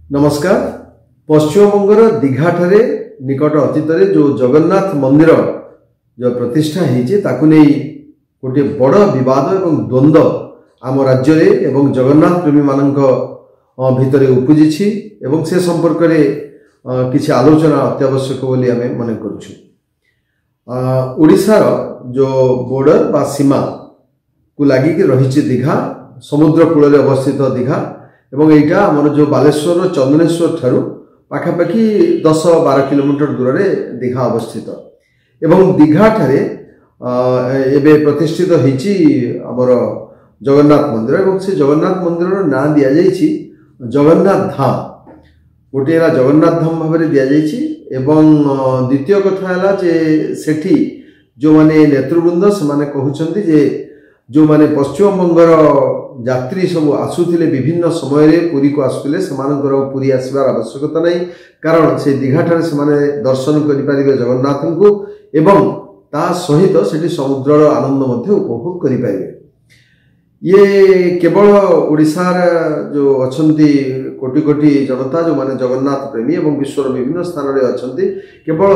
नमस्कार। पश्चिमबंगर दीघा ठारे निकट अतीत जो जगन्नाथ मंदिर जो प्रतिष्ठा होती गोटे बड़ विवाद एवं द्वंद्व आम राज्य एवं जगन्नाथ प्रेमी मान भितर उपजी से संपर्क में किसी आलोचना अत्यावश्यक बोली आम मन करूशार जो बॉर्डर बा सीमा को लगिक रही दीघा समुद्र कूल अवस्थित दीघा एवं यहाँ आमर जो बालेश्वर चंदनेश्वर ठारू पाखापाखि 10-12 किलोमीटर दूर में दीघा अवस्थित एवं दीघा ठारे एबे प्रतिष्ठित होईची आमर जगन्नाथ मंदिर एवं से जगन्नाथ मंदिर ना दिया जाइछि जगन्नाथ धाम गोटे जगन्नाथ धाम भाव में दि जाइछि एवं द्वितीय कथा है जे सेठी जो माने नेतृवृंद से माने कहउछन्ति जे जो माने पश्चिमबंगर यात्री सब आसुथिले विभिन्न समय रे पुरी को आसुथिले समानकर पुरी आसबार आवश्यकता नहीं कारण से दीघा ठारे से माने दर्शन करि परिबे जगन्नाथ को एवं ता सहित सेठी समुद्र आनंद मध्य उपभोग करि परिबे। ये केवल ओडिशार जो अछंती कोटि कोटि जनता जो माने जगन्नाथ प्रेमी एवं विश्वर विभिन्न स्थान रे अछंती केवल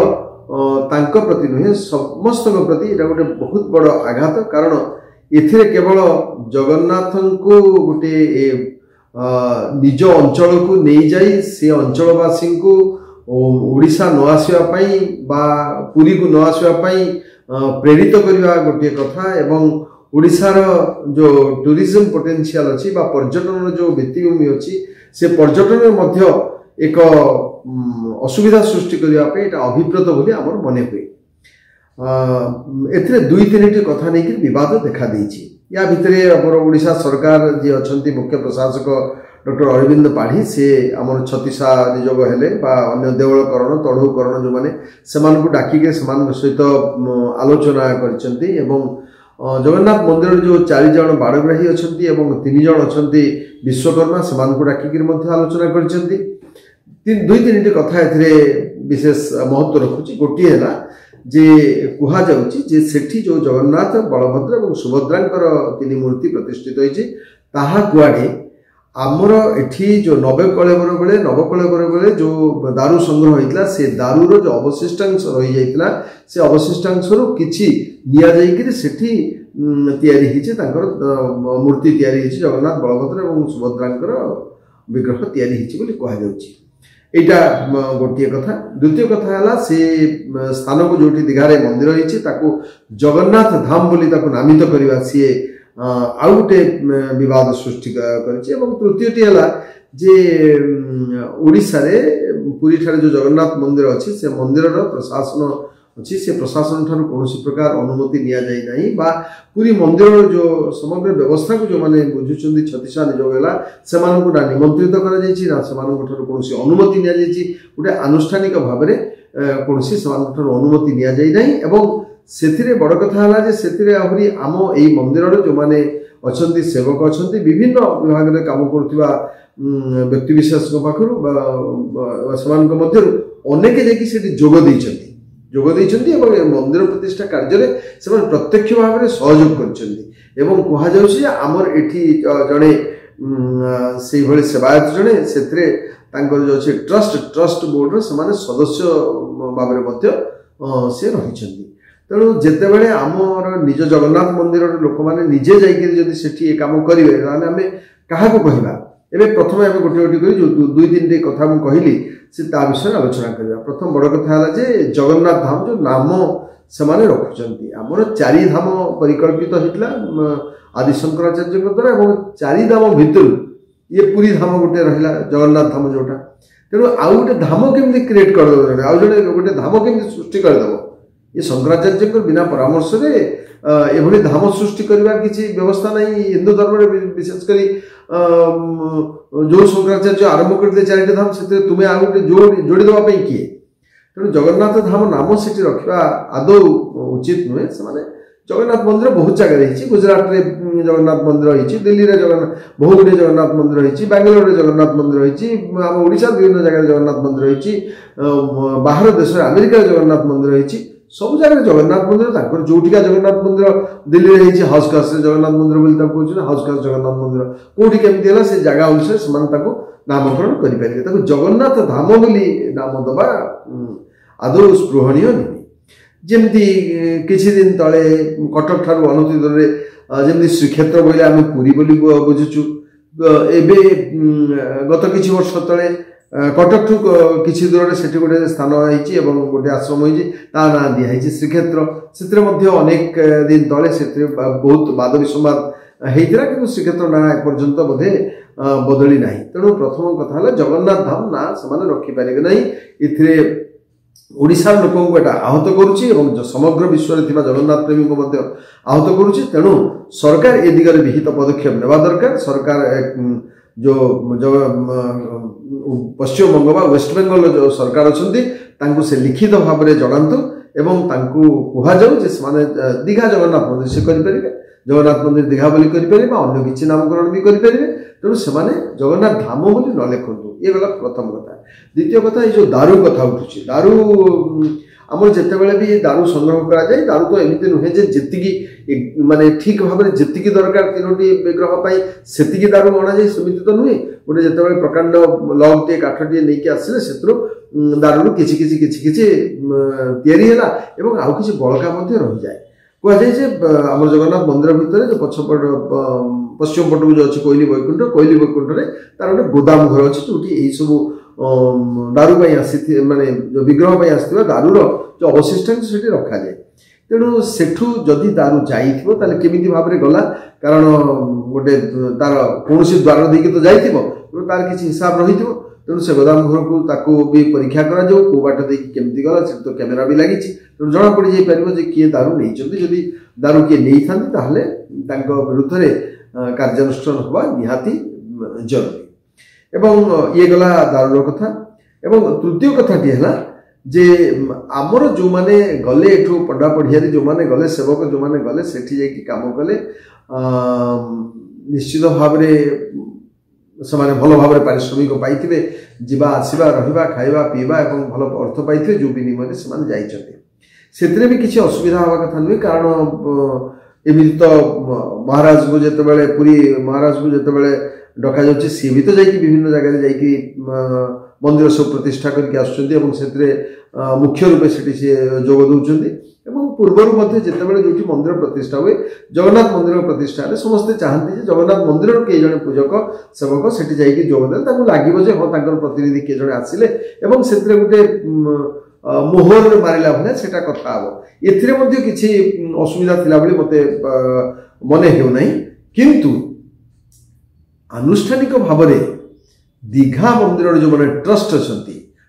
तांको प्रति नुहे समस्त प्रति एटा गोटे बहुत बड़ आघात कारण एथिरे केवल जगन्नाथ को गोटे निज अंचल को नहीं जाई से अंचलवासी को ओडिशा न आसवा पाई बा पुरी को न आसवा पाई प्रेरित करवा गोटे कथा एवं ओडिशार जो टूरिज्म पोटेंशियल अच्छी बा पर्यटन जो भित्तिभूमि अच्छी से पर्यटन मध्य एक असुविधा सृष्टि करने अभिप्रेत बोली आमर मन हुए। एथिरे 2-3 कथा नहीं विवाद देखा देछि या भितरे हमर ओडिशा सरकार जे अछंती मुख्य प्रशासक डॉक्टर अरविंद पाढ़ी से आमर छत्तीसा नियोग हेले बा अन्य देवलकरण तढ़ुकरण जो माने समान को डाकिके समान सहित आलोचना करछंती एवं जगन्नाथ मंदिर जो 4 जन बाड़ग्राही अछंती एवं 3 जन अछंती विश्वकर्मा समान को डाकिके मध्य आलोचना करछंती। 2-3 कथा एथिरे विशेष महत्व रखुची। गोटी हैला जे कुहा जाउची जे सेठी जो जगन्नाथ बलभद्र और सुभद्रांकर 3 मूर्ति प्रतिष्ठित होईची ताहा कुआडे आमर एठी जो नवकलेवर बेले जो दारू संग्रह होइतला से दारूर जो अवशिष्टांश रही जाइतला से अवशिष्टांश रो किछि निया जाइकि सेठी तयारी हिचे तांकर मूर्ति तयारी हिचे जगन्नाथ बलभद्र और सुभद्रांकर विग्रह तयारी हिचे बोली कुहा जाउची। एटा गोटे कथा। द्वितीय कथा है से स्थान को जोटी दीघारे मंदिर रही जगन्नाथ धाम बोली ताको नामित करवा सी आउ गोटे विवाद सृष्टि कर। तृतीयटी है जे ओडिशा रे पुरी ठारे जो जगन्नाथ मंदिर अच्छी से मंदिर प्रशासन अच्छी से प्रशासन ठार कौन प्रकार अनुमति निया जाई नहीं बा पूरी मंदिर जो समग्र व्यवस्था को जो माने बुझुचंदी छत्तीसा नियोग है से ना निमंत्रित कौन अनुमति निया जाइछि गोटे आनुष्ठानिक भाव में कौन अनुमति निया जाई नहीं एवं सेथिरे बड़ कथा है जे सेथिरे आहुरी आम एई मंदिर जो माने अछंती सेवक अछंती विभिन्न विभाग में काम करुवा व्यक्ति विशेष पाखु समान मध्य अनेक जाकि जोग देइछंती मंदिर प्रतिष्ठा कार्य से प्रत्यक्ष भाव में सहयोग कर कहुचे आमर एठी जड़े से भली सेवायत जड़े से जो अच्छे ट्रस्ट बोर्ड से सदस्य भाव में से रही तेणु जितेबाला आमर निज जगन्नाथ मंदिर लोक मैंने निजे जाकि कम करेंगे आम क्या कहवा एवं प्रथम आम गोटे गोटे कर जो 2-3 कथा मुझे कहली से विषय आलोचना करवा। प्रथम बड़ कथा है जे जगन्नाथ धाम जो नाम से रखुंट आमर 4 धाम परिकल्पित होता आदि शंकराचार्य द्वारा और 4 धाम भितर ये पुरी धाम गोटे रहा जगन्नाथ धाम जोटा तेणु आउ गोटे धाम केमती क्रिएट करदे आउ जड़े गोटे धाम केमती सृष्टि करदेव ये शंकराचार्य बिना परामर्श रे एभली धाम सृष्टि करने किसी व्यवस्था नहीं। हिंदू धर्म में विशेषकर जो शंकराचार्य आरंभ करते 4टी धाम से तुम्हें आ गए जोड़ीदेवाई किए तेणु जगन्नाथ धाम नाम से रखा आदौ उचित नुहे से जगन्नाथ मंदिर बहुत जगह रही गुजरात में जगन्नाथ मंदिर रही दिल्ली में जगन्नाथ बहुत गुड़े जगन्नाथ मंदिर रही बेंगलोर में जगन्नाथ मंदिर रही आम ओडिशा विभिन्न जगह जगन्नाथ मंदिर रही बाहर देश अमेरिका जगन्नाथ मंदिर रही सब जगह जगन्नाथ मंदिर जोटिका जगन्नाथ मंदिर दिल्ली रही हाउस कास्ट जगन्नाथ मंदिर बोली हाउस कास्ट जगन्नाथ मंदिर कौटी केमती है से जगह अनुसार से नामकरण करें जगन्नाथ धाम बोली नाम दबा आदौ स्पृहणीय नुहे जमती किछि दिन तले कटक ठारू अनति दूर जमती श्रीक्षेत्र बोले आम पुरी बोली बुझुचु एबे गत किछि वर्ष तले कटक ठू किछि दूर से गोटे स्थान होती गोटे आश्रम होती ना दिखाई श्रीक्षेत्र से अनेक दिन तले से बहुत वाद विसंवाद होता कि श्रीक्षेत्र ना एपर्यंत बोधे बदली ना तेणु प्रथम कथा जगन्नाथ धाम ना से रखिपारे ना इथिरे ओडिशार लोक को एटा आहत करुच्ची समग्र विश्व में जगन्नाथ प्रेमी को आहत करुच्ची तेणु सरकार ए दिगरे विहित पदक्षेप नेबा दरकार सरकार जो पश्चिम बंग वेस्ट बेंगल जो सरकार अच्छा से लिखित भाव में जनातु एवं कह जाऊ दीघा जगन्नाथ मंदिर से करें जगन्नाथ मंदिर दीघा बोली करें अन्य किसी नामकरण भी करें तेणु से जगन्नाथ धाम बोली न लिखु ये गला प्रथम कथा द्वितीय कथा ये जो दारू कथा उठुची दारू आम जिते भी दारू संग्रह करा जाए दारू तो एमती नुहे जी माने ठीक भाव में जी दरकार 3टी विग्रह से दारू अणा जाए सेमती तो नुहे गोटे जो प्रकांड लग टे काठ टे नहीं आसिले से दारू किसी आउ कि बड़का रही जाए कहुए आम जगन्नाथ मंदिर भितर जो पछपट पश्चिम पटक जो अच्छी कोईली वैकुंठ में तार गोटे गोदाम घर अच्छे जो यही सब दारू आसी माने जो विग्रह आसवा दारूर जो अवशिष्टांश से रखा जाए तेणु सेठू जदि दारू जाइथिबो ताले केमिति भाव में गला कारण गोटे तार कौन द्वार देकी तो जाइथिबो तार किसी हिसाब रही तेणु से गोदाम घर को ताकू भी परीक्षा करा जाऊ को बाट देकी केमिति गला से तो कैमेरा भी लगी तेणु जना पड़ जाई परिबो जे किए दारू नहीं जदि दारू किए नहीं थांती ताहले तांको विरुद्ध रे कार्यानुष्ठान होबा निहाती जरूरी एवं ये गला दारूर कथा एवं तृतीय कथाटी है जे आमर जो माने गले एठू पढ़ा पढ़िया जो माने गले सेवक जो माने गले सेठी जाइकी काम कले निश्चित भाव से भल भाव पारिश्रमिक पाइथिबे जीवा आसीबा रहिबा खाइबा पीबा एवं भल अर्थ पाइथिबे जो विनिमय से जाइछथि सेतरे भी किसी असुविधा हवा कथा नुहे कारण एमि तो महाराज को जेतेबेले पुरी महाराज को जेतेबेले डका जाउछि सी भी तो जाइकी विभिन्न जगह जाइकी मंदिर सब प्रतिष्ठा करके आसुछन्ती से मुख्य रूपे से जोग दौरान पूर्वर जितेबाला जो मंदिर प्रतिष्ठा हुए जगन्नाथ मंदिर प्रतिष्ठा समस्ते चाहती जगन्नाथ मंदिर कई जन पूजक सेवक से जाइए जोगदे लगे हाँ प्रतिनिधि किए जन आसिले से गोटे मोहर मारिला भाया से कथा हम ए किसी असुविधा थिला भली मते मने हेउनाई किंतु आनुष्ठानिक भाव में दीघा मंदिर जो मैंने ट्रस्ट अच्छा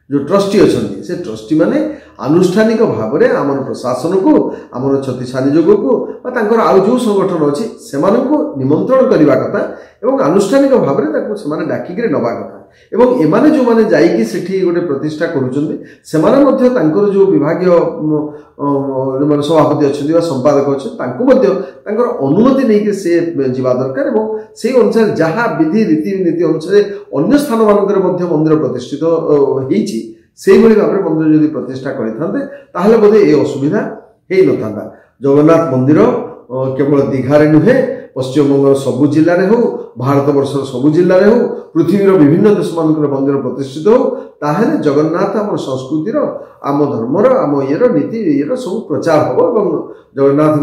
जो ट्रस्टी अच्छा से ट्रस्टी माने आनुष्ठानिक भाव में आम प्रशासन को आम छत्तीसा नियोग को आउ जो संगठन अच्छी से निमंत्रण करने कथा और आनुष्ठानिक भाव में डाकिक नवा कथा एवं एमाने जो माने जाइकी सेठी गोटे प्रतिष्ठा करुचंदी जो विभाग जो सभापति अच्छा संपादक अच्छा अनुमति नहीं से जीवा दरकार और से अनुसार जहाँ विधि रीतिनीति अनुसार अन्य स्थान मानक मंदिर प्रतिष्ठित होती से भाव में मंदिर जदि प्रतिष्ठा करते बोधे ये असुविधा हो न जगन्नाथ मंदिर केवल दीघारे नुहे पश्चिमबंग सबु जिले में हो भारत वर्षर सबु जिले में हो पृथ्वीर विभिन्न देश मान मंदिर प्रतिष्ठित हो ताहले जगन्नाथ आम संस्कृतिर आम धर्मर आम ये नीति ये सब प्रचार हम जगन्नाथ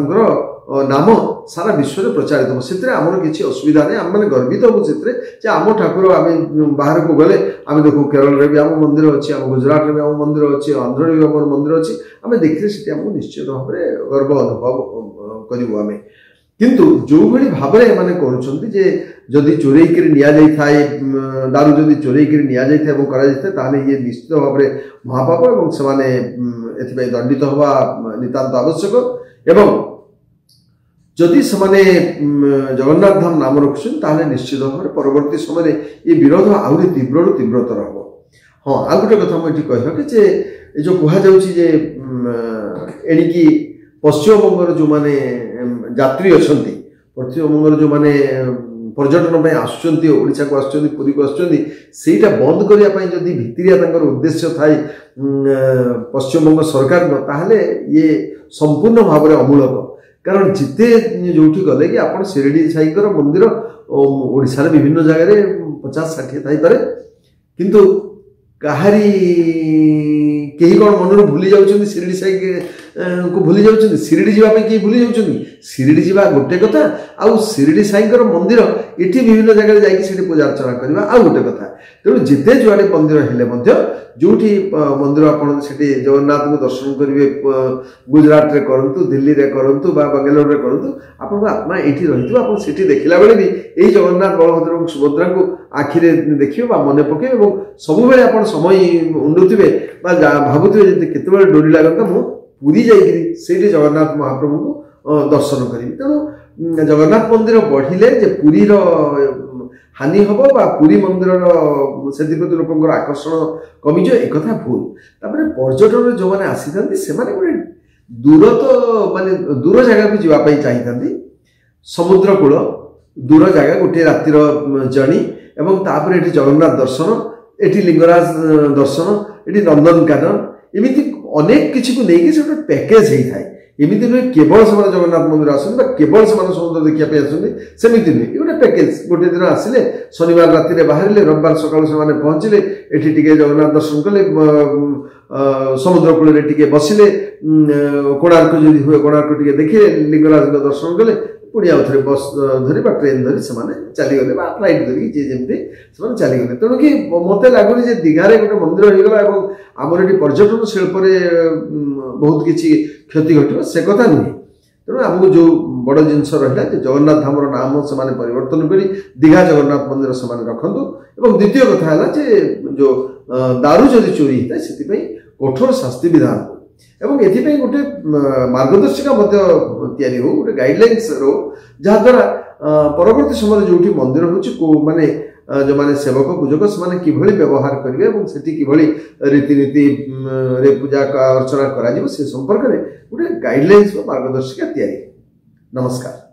नाम सारा विश्व में प्रचारित हो से आमर किसी असुविधा नहीं आम मैंने गर्वित हूँ से आम ठाकुर आम बाहर को गले आम देखो केरल में भी आम मंदिर अच्छे आम गुजरात में भी आम मंदिर अच्छे आंध्र भी आम मंदिर अच्छे आम देखिले से निश्चित भाव में गर्व अनुभव करूँ आम किंतु जो भली भाव में करुँचे जदि चोरई थाए दारू जदि चोरई करा ये निश्चित भाव में महापाप और से दंडित हवा नितांत आवश्यक एवं जदि से जगन्नाथ धाम नाम रखुन ताहले निश्चित भाव में परवर्ती समय ये विरोध आहरी तीव्र तीव्रतर हम हाँ आ गए कथा मुझे कह जो कहुचे एणिकी पश्चिमबंगर जो माने यात्री अच्छा पश्चिमबंगर जो माने पर्यटन आसुँचा को आसुरी को आसटा बंद करने जदि भितरिया उद्देश्य थाए पश्चिमबंग सरकार ताहले ये संपूर्ण भाव में अमूलक कारण जिते जोठी गले कि आप शिरडी साईकर मंदिर ओडिशार विभिन्न जगह 50-60 थाई पारे किंतु कहारी कहीं कौन मन भूली जाऊँ शिरडी साई को भूली जाऊँ शिरडी जावाई कहीं भूली जाऊँ शिरडी जा गोटे कथा आउ शिरडी साईकर मंदिर ये विभिन्न जगह जाकि पूजा अर्चना करवा आउ गोटे कथा तेणु जिते जुआड़े मंदिर हेले जो मंदिर आपड़ से जगन्नाथ को दर्शन करेंगे गुजरात रे करंतु दिल्ली रे करंतु बा बेंगलोर रे करंतु आपन आत्मा एठी रहितो आपन सेठी देखिला बेले भी एई जगन्नाथ बलभद्र और सुभद्रा को आखिरे देखियो बा मने पके एवं सब बेले आपन समय उंडुथिबे बा भाबुथिबे जे केतेबेले डोरी लागंता मु पुरी जाईकरी सेठी जगन्नाथ महाप्रभु को दर्शन करिबी तेणु जगन्नाथ मंदिर बढ़िले जे पुरी रो हानि हम बा पुरी मंदिर से प्रति लोक आकर्षण कमिज एक कथा भूल तापर पर्यटन जो मैंने आसी था से गोटे दूर तो माने दूर जगह को जावाई चाहिए समुद्र कूल दूर जगह गोटे रातिर जर्नी एवं तापर ये जगन्नाथ दर्शन ये लिंगराज दर्शन ये नंदनकानन एमती अनेक किसी को लेकिन से गोटे पैकेज होता है एमती नुहे केवल से जगन्नाथ मंदिर आसते केवल से समुद्र देखा आसते नुहे गोटे पैकेज गोटे दिन आसिले शनिवार राति बाहर रविवार सकाल से पहुँचले ये जगन्नाथ दर्शन कले समुद्र कूल टे बसिले कोणार्क जदि हुए कोणार्क टे देखिए लिंगराज दर्शन कले पुणी आउ थे बस धरी ट्रेन धरी से चलीगले फ्लाइट धरिकी जी जमी से चलीगले तेणु कि मत लगुनि दीघारे गोटे मंदिर होगा आमर ये पर्यटन शिल्प बहुत किसी क्षति घट से कथा नुहे तेणु आमको जो बड़ जिनस रहा जगन्नाथ धाम नाम से परिवर्तन कर दीघा जगन्नाथ मंदिर से रखु और द्वितीय कथा है जो दारू जदि चोरी होता है से कठोर शास्ति विधान एवं ये गोटे मार्गदर्शिका हो गोटे गाइडलाइंस रो जहाद्वारा परवर्ती समय जो मंदिर हो माने जो माने सेवक पूजक से किभली व्यवहार करेंगे से किभली रीतिनीति रे पूजा अर्चना करा से संपर्क में गोटे गाइडलाइंस मार्गदर्शिका तैयारी। नमस्कार।